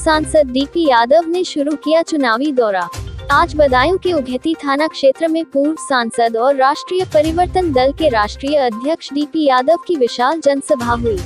सांसद डीपी यादव ने शुरू किया चुनावी दौरा। आज बदायूं के उघेती थाना क्षेत्र में पूर्व सांसद और राष्ट्रीय परिवर्तन दल के राष्ट्रीय अध्यक्ष डीपी यादव की विशाल जनसभा हुई।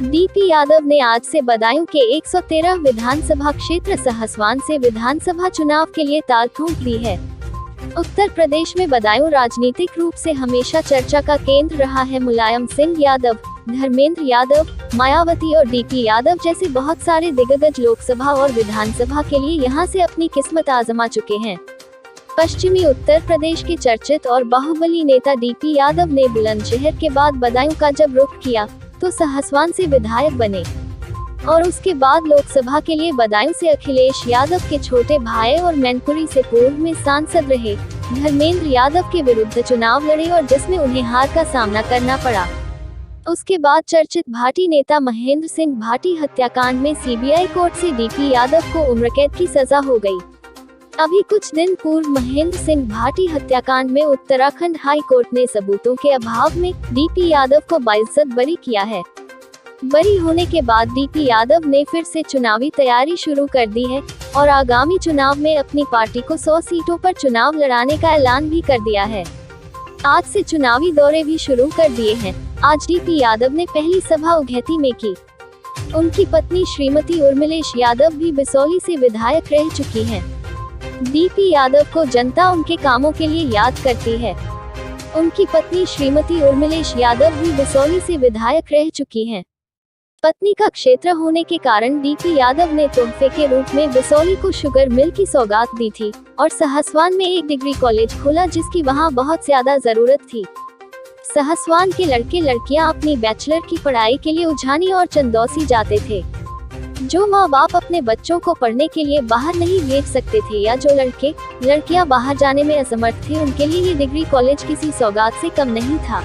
डीपी यादव ने आज से बदायूं के 113 विधानसभा क्षेत्र सहसवान से विधानसभा चुनाव के लिए ताल ठोक दी है। उत्तर प्रदेश में बदायूं राजनीतिक रूप से हमेशा चर्चा का केंद्र रहा है। मुलायम सिंह यादव, धर्मेंद्र यादव, मायावती और डीपी यादव जैसे बहुत सारे दिग्गज लोकसभा और विधानसभा के लिए यहां से अपनी किस्मत आजमा चुके हैं। पश्चिमी उत्तर प्रदेश के चर्चित और बाहुबली नेता डीपी यादव ने बुलंदशहर के बाद बदायूं का जब रुख किया तो सहसवान से विधायक बने और उसके बाद लोकसभा के लिए बदायूं से अखिलेश यादव के छोटे भाई और मैनपुरी से पूर्व में सांसद रहे धर्मेंद्र यादव के विरुद्ध चुनाव लड़े और जिसमें उन्हें हार का सामना करना पड़ा। उसके बाद चर्चित भाटी नेता महेंद्र सिंह भाटी हत्याकांड में सीबीआई कोर्ट से डीपी यादव को उम्र कैद की सजा हो गई। अभी कुछ दिन पूर्व महेंद्र सिंह भाटी हत्याकांड में उत्तराखंड हाई कोर्ट ने सबूतों के अभाव में डीपी यादव को बाइज्जत बरी किया है। बरी होने के बाद डीपी यादव ने फिर से चुनावी तैयारी शुरू कर दी है और आगामी चुनाव में अपनी पार्टी को 100 सीटों पर चुनाव लड़ाने का ऐलान भी कर दिया है। आज से चुनावी दौरे भी शुरू कर दिए हैं। आज डीपी यादव ने पहली सभा उघेती में की। उनकी पत्नी श्रीमती उर्मिलेश यादव भी बिसौली से विधायक रह चुकी हैं। डीपी यादव को जनता उनके कामों के लिए याद करती है। उनकी पत्नी श्रीमती उर्मिलेश यादव भी बिसौली से विधायक रह चुकी हैं। पत्नी का क्षेत्र होने के कारण डीपी यादव ने तोहफे के रूप में बिसौली को शुगर मिल की सौगात दी थी और सहसवान में एक डिग्री कॉलेज खोला जिसकी वहां बहुत ज्यादा जरूरत थी। सहसवान के लड़के लड़कियां अपनी बैचलर की पढ़ाई के लिए उझानी और चंदौसी जाते थे। जो माँ बाप अपने बच्चों को पढ़ने के लिए बाहर नहीं भेज सकते थे या जो लड़के लड़कियां बाहर जाने में असमर्थ थे उनके लिए ये डिग्री कॉलेज किसी सौगात से कम नहीं था।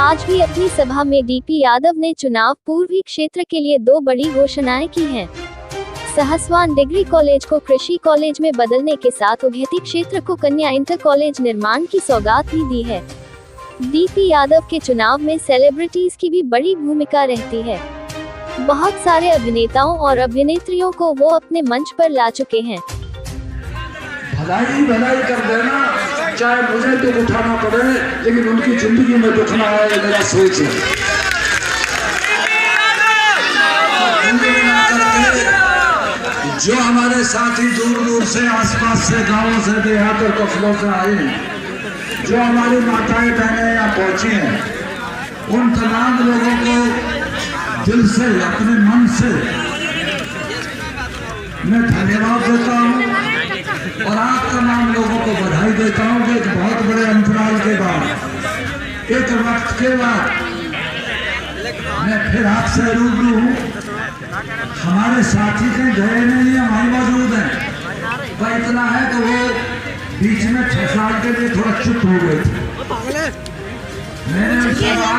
आज भी अपनी सभा में डीपी यादव ने चुनाव पूर्वी क्षेत्र के लिए 2 बड़ी घोषणाएं की हैं। सहसवान डिग्री कॉलेज को कृषि कॉलेज में बदलने के साथ उघेती क्षेत्र को कन्या इंटर कॉलेज निर्माण की सौगात भी दी है। डीपी यादव के चुनाव में सेलिब्रिटीज की भी बड़ी भूमिका रहती है। बहुत सारे अभिनेताओं और अभिनेत्रियों को वो अपने मंच पर ला चुके हैं। भलाई कर देना, चाहे मुझे दुख उठाना पड़े, लेकिन उनकी जिंदगी में दुख ना आए, ये मेरा सोच है। जो हमारे साथी दूर दूर से, आसपास से, गांवों से, देहात और कस्बों से आए हैं, जो हमारी माताएं बहनें यहाँ पहुंची हैं, उन तमाम लोगों को दिल से, अपने मन से मैं धन्यवाद देता हूँ और आप तमाम लोगों को बधाई देता हूँ कि एक बहुत बड़े अंतराल के बाद, एक वक्त के बाद मैं फिर आपसे रूबरू हूँ। हमारे साथी कहीं गए नहीं है, वहीं मौजूद हैं। पर इतना है कि वो बीच में 6 साल के लिए थोड़ा चुप हो गए थे। मैंने उनसे कहा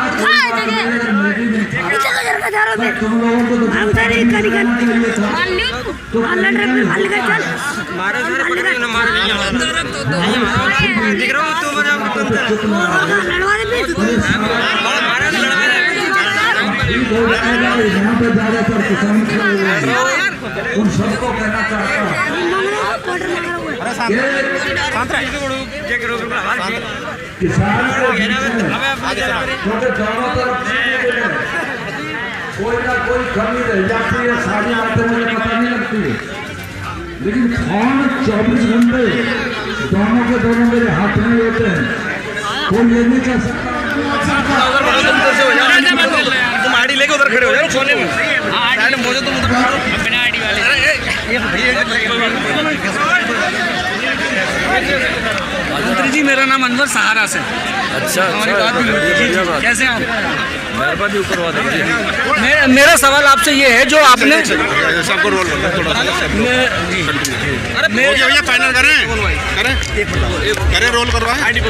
तुम लोगों को तो यहाँ पे ज्यादातर किसान उन सबको कहना चाहता हूँ किसान दोनों तरफ कोई ना कोई कमी रह जाती है। सारी बातें मुझे पता नहीं लगती है, लेकिन फोन 24 घंटे दोनों के दोनों मेरे हाथ में होते हैं। कोई ये नहीं कह सकता तुम आईडी लेके उधर खड़े हो जाओ सोने में। मुझे तुम बिना आईडी वाले जी। मेरा नाम अनवर सहारा से। अच्छा, हमारी बात कैसे हैं आप? मेहरबानी करवा देंगे। मेरा सवाल आपसे ये है, जो आपने सबको रोल भैया फाइनल करें रोल करवाएं। आईडी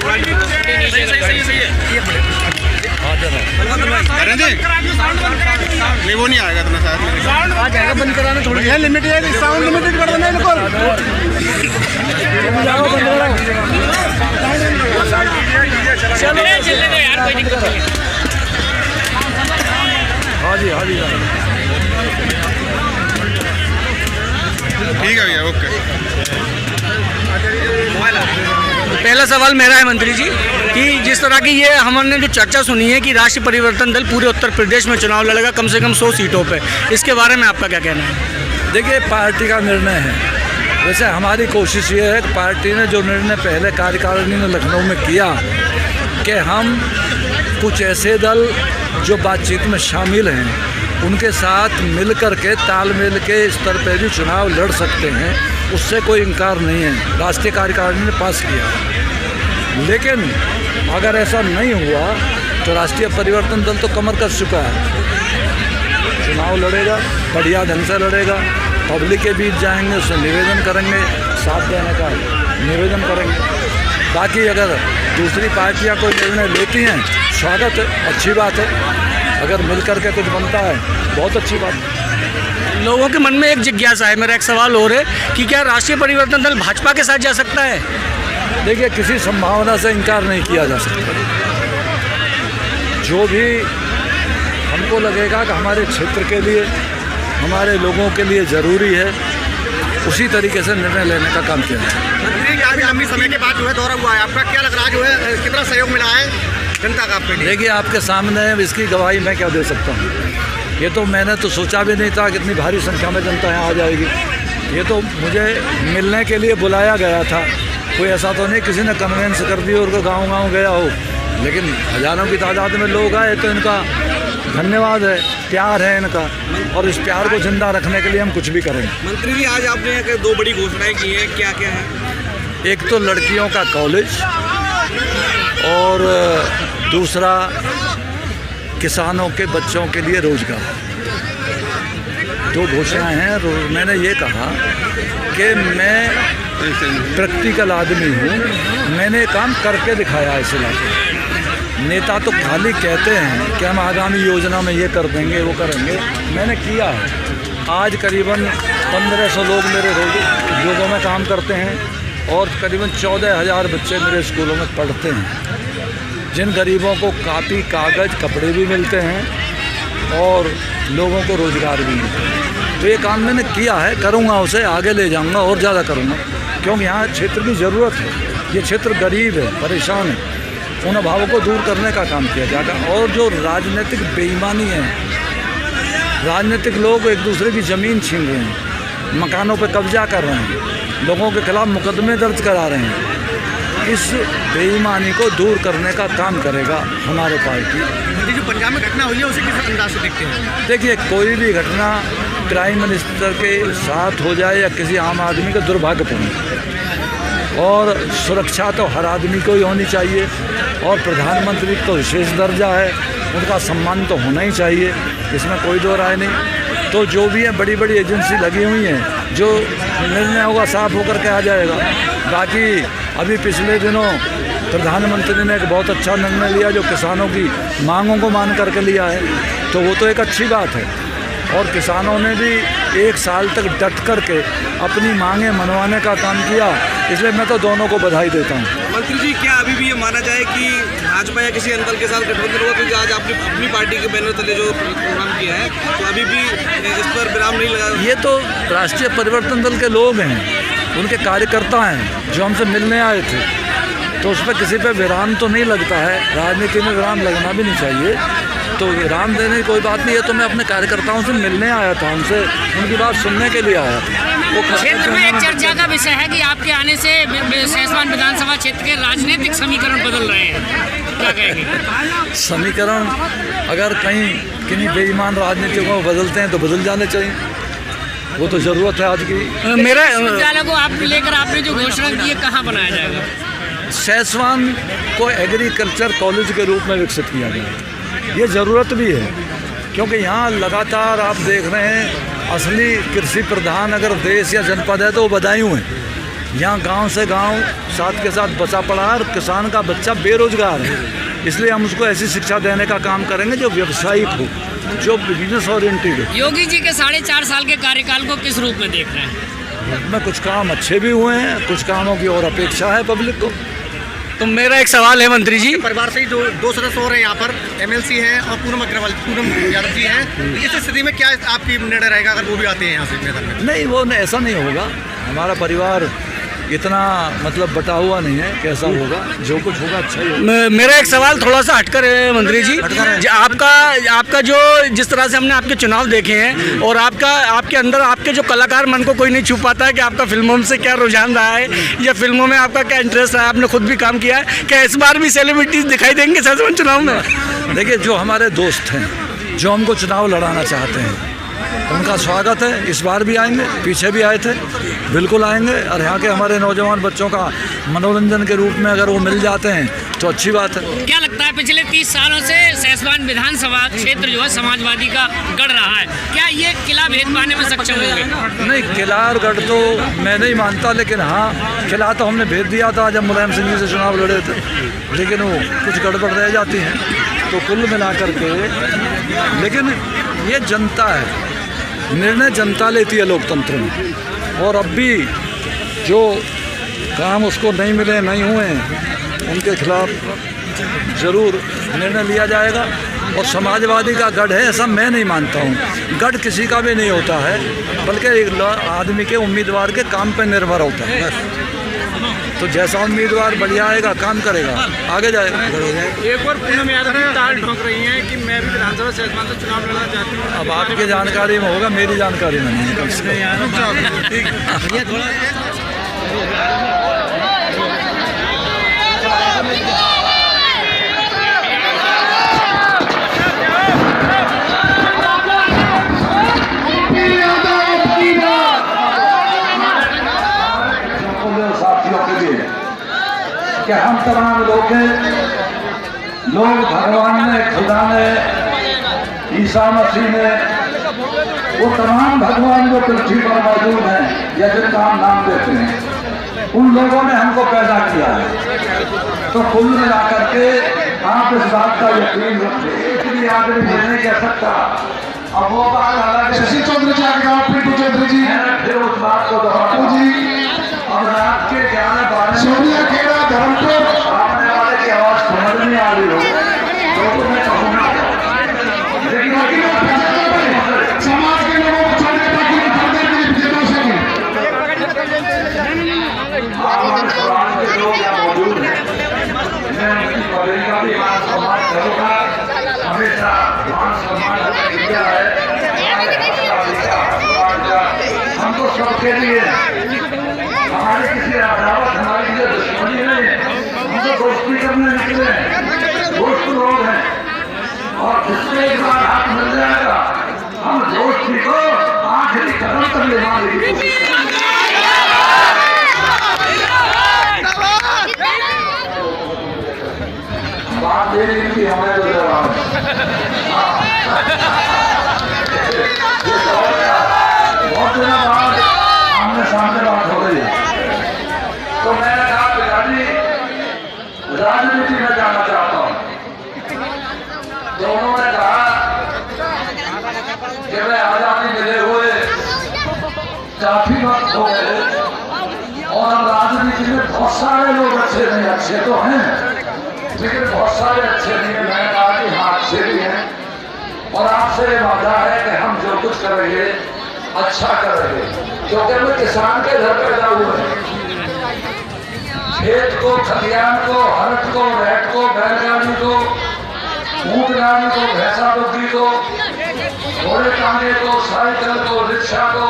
नहीं, वो नहीं आएगा इतना शायद। आ जाएगा, बंद कराना थोड़ी है, लिमिट है, साउंड लिमिटेड कर देना इनको। चलो चलेगा यार, कोई दिक्कत नहीं। हाँ जी हाँ जी। ठीक है भैया, ओके। पहला सवाल मेरा है मंत्री जी कि जिस तरह की ये हमने जो चर्चा सुनी है कि राष्ट्रीय परिवर्तन दल पूरे उत्तर प्रदेश में चुनाव लड़ेगा कम से कम 100 सीटों पे, इसके बारे में आपका क्या कहना है? देखिए, पार्टी का निर्णय है। वैसे हमारी कोशिश ये है कि पार्टी ने जो निर्णय पहले कार्यकारिणी ने लखनऊ में किया कि हम कुछ ऐसे दल जो बातचीत में शामिल हैं उनके साथ मिल कर के तालमेल के स्तर पर भी चुनाव लड़ सकते हैं, उससे कोई इनकार नहीं है। राष्ट्रीय कार्यकारिणी ने पास किया। लेकिन अगर ऐसा नहीं हुआ तो राष्ट्रीय परिवर्तन दल तो कमर कस चुका है, चुनाव लड़ेगा, बढ़िया ढंग से लड़ेगा, पब्लिक के बीच जाएंगे, उससे निवेदन करेंगे, साथ देने का निवेदन करेंगे। बाकी अगर दूसरी पार्टियां कोई निर्णय लेती हैं, स्वागत है, अच्छी बात है। अगर मिल कर के कुछ बनता है, बहुत अच्छी बात है। लोगों के मन में एक जिज्ञासा है, मेरा एक सवाल और है कि क्या राष्ट्रीय परिवर्तन दल भाजपा के साथ जा सकता है? देखिए, किसी संभावना से इनकार नहीं किया जा सकता। जो भी हमको लगेगा कि हमारे क्षेत्र के लिए, हमारे लोगों के लिए ज़रूरी है, उसी तरीके से निर्णय लेने का काम किया जाए। काफ़ी लंबी समय के बाद जो है दौरा हुआ है, आपका क्या लग रहा है, जो है कितना सहयोग मिला है जनता का आपके लिए? देखिए, आपके सामने इसकी गवाही मैं क्या दे सकता हूँ। ये तो मैंने तो सोचा भी नहीं था कि इतनी भारी संख्या में जनता यहाँ आ जाएगी। ये तो मुझे मिलने के लिए बुलाया गया था, कोई ऐसा तो नहीं किसी ने कन्वेंस कर दी और गाँव गया हो, लेकिन हज़ारों की तादाद में लोग आए तो इनका धन्यवाद है, प्यार है इनका, और इस प्यार को जिंदा रखने के लिए हम कुछ भी करेंगे। मंत्री जी, आज आपने 2 बड़ी घोषणाएं की हैं, क्या क्या है? एक तो लड़कियों का कॉलेज और दूसरा किसानों के बच्चों के लिए रोजगार। 2 घोषणाएं हैं। मैंने ये कहा कि मैं प्रैक्टिकल आदमी हूँ, मैंने काम करके दिखाया इस इलाके में। नेता तो खाली कहते हैं कि हम आगामी योजना में ये कर देंगे, वो करेंगे, मैंने किया है। आज करीबन 1500 लोग मेरे उद्योगों में काम करते हैं और करीबन 14,000 बच्चे मेरे स्कूलों में पढ़ते हैं, जिन गरीबों को कापी, कागज़, कपड़े भी मिलते हैं और लोगों को रोज़गार भी मिलता है। तो ये काम मैंने किया है, करूँगा, उसे आगे ले जाऊँगा और ज़्यादा करूँगा, क्योंकि यहाँ क्षेत्र की ज़रूरत है। ये क्षेत्र गरीब है, परेशान है, उन अभावों को दूर करने का काम किया जाएगा। और जो राजनीतिक बेईमानी है, राजनीतिक लोग एक दूसरे की ज़मीन छीन रहे हैं, मकानों पर कब्जा कर रहे हैं, लोगों के खिलाफ मुकदमे दर्ज करा रहे हैं, इस बेईमानी को दूर करने का काम करेगा हमारे पार्टी। जो पंजाब में घटना हुई है उसे किस अंदाज से देखते हैं? देखिए, कोई भी घटना प्राइम मिनिस्टर के साथ हो जाए या किसी आम आदमी का दुर्भाग्यपूर्ण, और सुरक्षा तो हर आदमी को ही होनी चाहिए, और प्रधानमंत्री तो विशेष दर्जा है, उनका सम्मान तो होना ही चाहिए, इसमें कोई दो राय नहीं। तो जो भी है, बड़ी बड़ी एजेंसी लगी हुई हैं, जो निर्णय होगा साफ होकर के आ जाएगा। बाकी अभी पिछले दिनों प्रधानमंत्री ने एक बहुत अच्छा निर्णय लिया जो किसानों की मांगों को मान करके लिया है, तो वो तो एक अच्छी बात है, और किसानों ने भी 1 साल तक डट करके अपनी मांगें मनवाने का काम किया, इसलिए मैं तो दोनों को बधाई देता हूँ। मंत्री जी, क्या अभी भी ये माना जाए कि भाजपा या किसी अन्य दल के साथ गठबंधन होगा? क्योंकि आज आपने अपनी पार्टी के बैनर तले जो प्रोग्राम किया है, तो अभी भी इस पर विराम नहीं लगा? ये तो राष्ट्रीय परिवर्तन दल के लोग हैं, उनके कार्यकर्ता हैं जो हमसे मिलने आए थे, तो उस पर किसी पे विराम तो नहीं लगता है। राजनीति में विराम लगना भी नहीं चाहिए, तो विराम देने की कोई बात नहीं है। तो मैं अपने कार्यकर्ताओं से मिलने आया था, उनसे उनकी बात सुनने के लिए आया था। क्षेत्र में एक चर्चा का विषय है कि आपके आने से सहसवान विधानसभा क्षेत्र के राजनीतिक समीकरण बदल रहे हैं, क्या कहेंगे? समीकरण अगर कहीं किन्हीं बेईमान राजनीतिकों को बदलते हैं तो बदल जाने चाहिए, वो तो ज़रूरत है आज की। मेरा विश्वविद्यालय को आप लेकर आपने जो घोषणा की है, कहाँ बनाया जाएगा? सहसवान को एग्रीकल्चर कॉलेज के रूप में विकसित किया गया, ये ज़रूरत भी है, क्योंकि यहाँ लगातार आप देख रहे हैं असली कृषि प्रधान अगर देश या जनपद है तो वो बदायूं है। यहाँ गांव से गांव साथ के साथ बचा पड़ा है और किसान का बच्चा बेरोजगार है, इसलिए हम उसको ऐसी शिक्षा देने का काम करेंगे जो व्यावसायिक हो, जो बिजनेस ओरिएंटेड हो। योगी जी के 4.5 साल के कार्यकाल को किस रूप में देख रहे हैं? में कुछ काम अच्छे भी हुए हैं, कुछ कामों की और अपेक्षा है पब्लिक को। तो मेरा एक सवाल है मंत्री जी, परिवार से ही जो 2 सदस्य हो रहे हैं यहाँ पर, MLC हैं और पूनम यादव जी हैं, इस स्थिति में क्या आपकी निर्णय रहेगा अगर वो भी आते हैं यहाँ से मैदान में? नहीं, वो ऐसा नहीं होगा। हमारा परिवार इतना मतलब बटा हुआ नहीं है, कैसा होगा, जो कुछ होगा अच्छा ही होगा। मेरा एक सवाल थोड़ा सा हटकर है मंत्री जी, आपका जो जिस तरह से हमने आपके चुनाव देखे हैं और आपके अंदर आपके जो कलाकार मन को कोई नहीं छू पाता है कि आपका फिल्मों से क्या रुझान रहा है या फिल्मों में आपका क्या इंटरेस्ट रहा है, आपने खुद भी काम किया है, क्या इस बार भी सेलिब्रिटीज दिखाई देंगे सहसवन चुनाव में? देखिए, जो हमारे दोस्त हैं, जो हमको चुनाव लड़ाना चाहते हैं, उनका स्वागत है। इस बार भी आएंगे, पीछे भी आए थे, बिल्कुल आएंगे। और यहाँ के हमारे नौजवान बच्चों का मनोरंजन के रूप में अगर वो मिल जाते हैं तो अच्छी बात है। क्या लगता है पिछले 30 सालों से सहसवान विधानसभा क्षेत्र जो है समाजवादी का गढ़ रहा है, क्या ये किला भेद पाने में सक्षम होंगे? नहीं, किला और गढ़ तो मैं नहीं मानता, लेकिन हाँ, किला तो हमने भेज दिया था जब मुलायम सिंह जी से चुनाव लड़े थे, लेकिन वो कुछ गड़बड़ रह जाती हैं। तो कुल मिला करके, लेकिन ये जनता है, निर्णय जनता लेती है लोकतंत्र में। और अब भी जो काम उसको नहीं मिले, नहीं हुए, उनके खिलाफ ज़रूर निर्णय लिया जाएगा। और समाजवादी का गढ़ है ऐसा मैं नहीं मानता हूँ। गढ़ किसी का भी नहीं होता है, बल्कि एक आदमी के उम्मीदवार के काम पर निर्भर होता है। तो जैसा उम्मीदवार बढ़िया आएगा, काम करेगा, आगे जाएगा। एक और पूनम यादव ताल ठोक रही हैं कि मैं भी विधानसभा सहसवान से चुनाव लड़ना चाहती हूँ। अब आपकी जानकारी में होगा, मेरी जानकारी में नहीं है। कि हम तमाम लोग भगवान ने, खुदा ने, ईसा मसीह ने, वो तमाम भगवान जो पृथ्वी पर मौजूद हैं या जिनका हम नाम देते हैं, उन लोगों ने हमको पैदा किया है। तो कुल मिला करके आप इस बात का यकीन रखें, एक भी आदमी नहीं कह सकता। अब वो बात अलग है, शशि चौधरी जी आगे गाँव, पिंटू चौधरी जी, फिर उस बात को दोहराऊं जी। अब रात के 11-12 सोनिया खेड़ा धर्मपुर सामने वाले की आवाज समझ नहीं आ रही हो तो मैं कहूँगा, लेकिन समाज के लोगों को छोड़ने ताकि पर्दे के लिए पीछे हो सके। हमारे समाज के लोग यहाँ मौजूद हैं, मैं उनकी पदवी का भी मान सम्मान करूँगा। हमेशा मान सम्मान किया है हमको सबके लिए। हमारे किसी अदावत, हमारे लिए दुश्मनी नहीं है, हम तो दोस्ती करने निकले हैं, दोस्त लोग हैं। और जिससे एक बार हाथ मिल जाएगा, हम दोस्ती को आखिरी कदम तक ले जाने की कोशिश करेंगे। बात दे रही थी हमें तो जवाब बहुत दिनों बाद आमने सामने बात हो गई, तो मैंने कहा पिताजी राजनीति में जाना चाहता हूँ। तो उन्होंने कहा कि मैं आजादी मिले हुए काफी वक्त हो गए और अब राजनीति में बहुत सारे लोग अच्छे नहीं, अच्छे तो हैं लेकिन बहुत सारे अच्छे नहीं है। मैंने कहा कि हाँ, अच्छे भी हैं और आपसे ये वादा है कि हम जो कुछ करेंगे अच्छा करेंगे, क्योंकि मैं किसान के घर पैदा हुए हैं। खेत को, खलियान को, हरट को, रैट को, बैलगाड़ी को, ऊँटगाड़ी को, भैंसा बकरी को, घोड़े टांगे को, साइकिल को, रिक्शा को,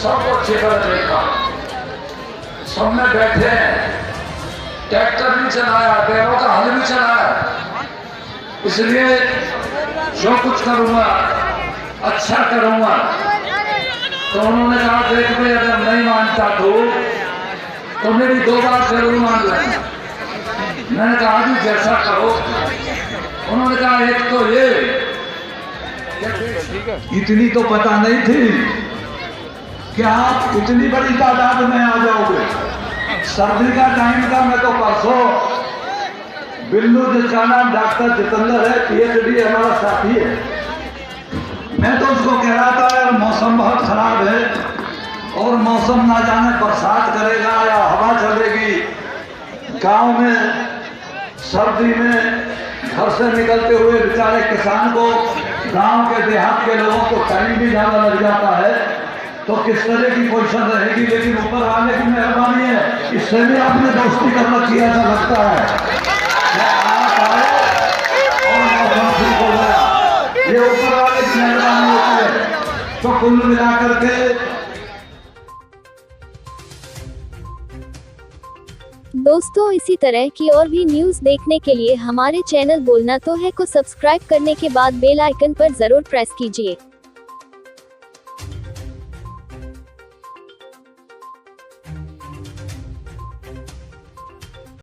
सबको अच्छी तरह देखा। सब में बैठे हैं, ट्रैक्टर भी चलाया, बैलों का हल भी चलाया। इसलिए जो कुछ करूँगा अच्छा करूँगा। तो उन्होंने कहा देख भाई, अगर नहीं मानता तो मेरी 2 बात जरूर मान लेना। मैंने कहा कि जैसा करो। उन्होंने कहा एक तो ये, इतनी तो पता नहीं थी कि आप इतनी बड़ी तादाद में आ जाओगे। सर्दी का टाइम था, मैं तो परसों बिल्लू जिसका नाम डॉक्टर जितेंद्र है, PhD हमारा साथी है, मैं तो उसको कह रहा था यार मौसम बहुत खराब है और मौसम ना जाने बरसात करेगा या हवा चलेगी, गांव में सर्दी में घर से निकलते हुए बेचारे किसान को, गांव के देहात के लोगों को टाइम भी ज़्यादा लग जाता है, तो किस तरह की पोजीशन रहेगी। लेकिन ऊपर वाले की मेहरबानी है, इससे भी आपने दोस्ती कर रखी है, ऐसा लगता है। आप आए और मौसम ठीक हो गया, ये ऊपर वाले की मेहरबानी होती है। तो कुल मिलाकर के दोस्तों, इसी तरह की और भी न्यूज़ देखने के लिए हमारे चैनल बोलना तो है को सब्सक्राइब करने के बाद बेल आइकन पर जरूर प्रेस कीजिए।